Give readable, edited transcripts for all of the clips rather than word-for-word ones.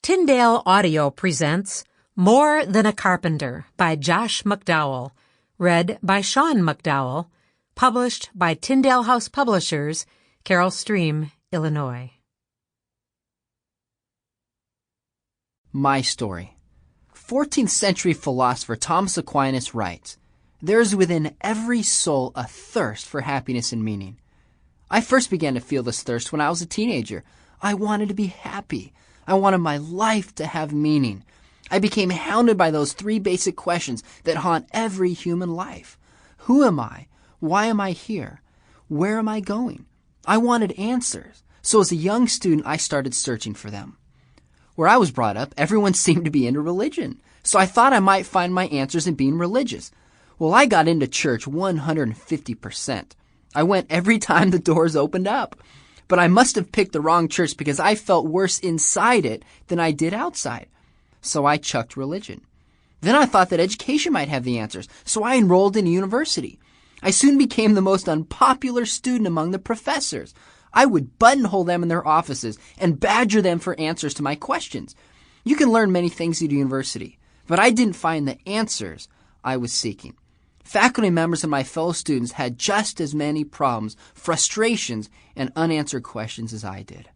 Tyndale Audio presents More Than a Carpenter by Josh McDowell, read by Sean McDowell, published by Tyndale House Publishers, Carroll Stream, Illinois. My story. 14th century philosopher Thomas Aquinas writes, "There is within every soul a thirst for happiness and meaning." I first began to feel this thirst when I was a teenager. I wanted to be happy. I wanted my life to have meaning. I became hounded by those three basic questions that haunt every human life. Who am I? Why am I here? Where am I going? I wanted answers. So as a young student, I started searching for them. Where I was brought up, everyone seemed to be into religion. So I thought I might find my answers in being religious. Well, I got into church 150%. I went every time the doors opened up. But I must have picked the wrong church because I felt worse inside it than I did outside. So I chucked religion. Then I thought that education might have the answers, so I enrolled in a university. I soon became the most unpopular student among the professors. I would buttonhole them in their offices and badger them for answers to my questions. You can learn many things at a university, but I didn't find the answers I was seeking. Faculty members and my fellow students had just as many problems, frustrations, and unanswered questions as I did.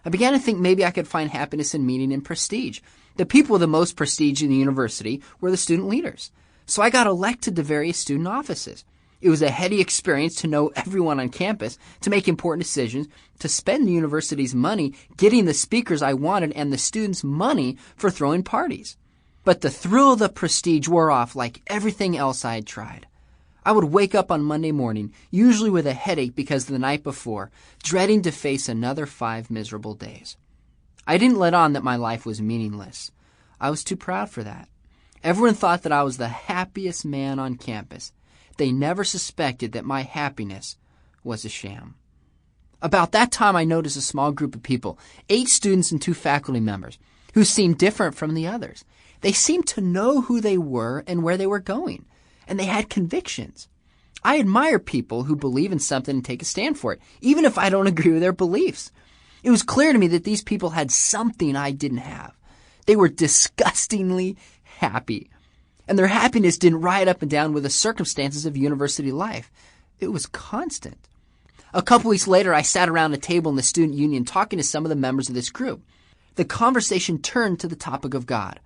I began to think maybe I could find happiness and meaning in prestige. The people with the most prestige in the university were the student leaders. So I got elected to various student offices. It was a heady experience to know everyone on campus, to make important decisions, to spend the university's money getting the speakers I wanted and the students' money for throwing parties. But the thrill of the prestige wore off like everything else I had tried. I would wake up on Monday morning, usually with a headache because of the night before, dreading to face another 5 miserable days. I didn't let on that my life was meaningless. I was too proud for that. Everyone thought that I was the happiest man on campus. They never suspected that my happiness was a sham. About that time, I noticed a small group of people, 8 students and 2 faculty members, who seemed different from the others. They seemed to know who they were and where they were going, and they had convictions. I admire people who believe in something and take a stand for it, even if I don't agree with their beliefs. It was clear to me that these people had something I didn't have. They were disgustingly happy, and their happiness didn't ride up and down with the circumstances of university life. It was constant. A couple weeks later, I sat around a table in the student union talking to some of the members of this group. The conversation turned to the topic of God.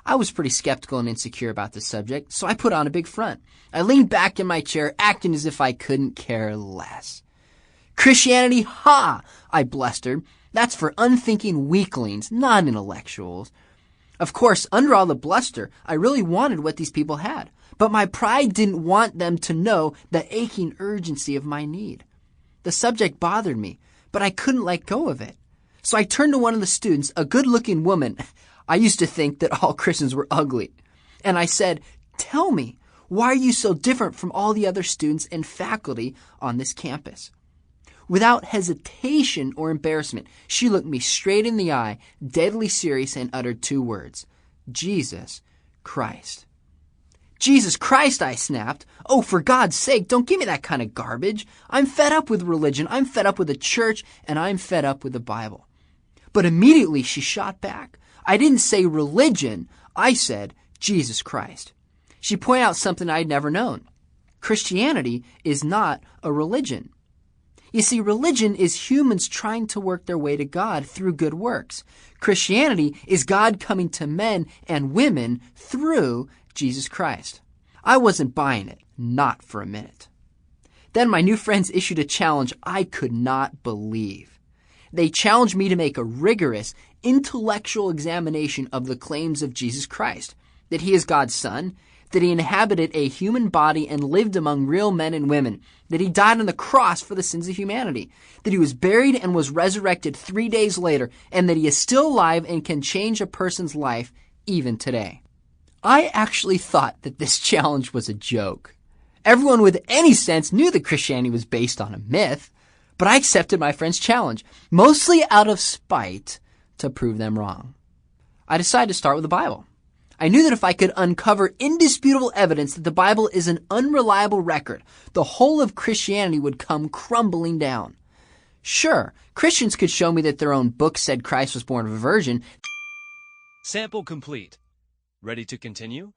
I was pretty skeptical and insecure about this subject, so I put on a big front. I leaned back in my chair, acting as if I couldn't care less. "Christianity, ha!" I blustered. "That's for unthinking weaklings, not intellectuals." Of course, under all the bluster, I really wanted what these people had, but my pride didn't want them to know the aching urgency of my need. The subject bothered me, but I couldn't let go of it. So I turned to one of the students, a good-looking woman. I used to think that all Christians were ugly. And I said, "Tell me, why are you so different from all the other students and faculty on this campus?" Without hesitation or embarrassment, she looked me straight in the eye, deadly serious, and uttered 2 words, "Jesus Christ." "Jesus Christ," I snapped. "Oh, for God's sake, don't give me that kind of garbage. I'm fed up with religion, I'm fed up with the church, and I'm fed up with the Bible." But immediately she shot back. I didn't say religion, I said Jesus Christ. She pointed out something I'd never known. Christianity is not a religion. You see, religion is humans trying to work their way to God through good works. Christianity is God coming to men and women through Jesus Christ. I wasn't buying it, not for a minute. Then my new friends issued a challenge I could not believe. They challenged me to make a rigorous, intellectual examination of the claims of Jesus Christ, that he is God's son, that he inhabited a human body and lived among real men and women, that he died on the cross for the sins of humanity, that he was buried and was resurrected 3 days later, and that he is still alive and can change a person's life even today. I actually thought that this challenge was a joke. Everyone with any sense knew that Christianity was based on a myth, but I accepted my friend's challenge, mostly out of spite to prove them wrong. I decided to start with the Bible. I knew that if I could uncover indisputable evidence that the Bible is an unreliable record, the whole of Christianity would come crumbling down. Sure, Christians could show me that their own book said Christ was born of a virgin. Sample complete. Ready to continue?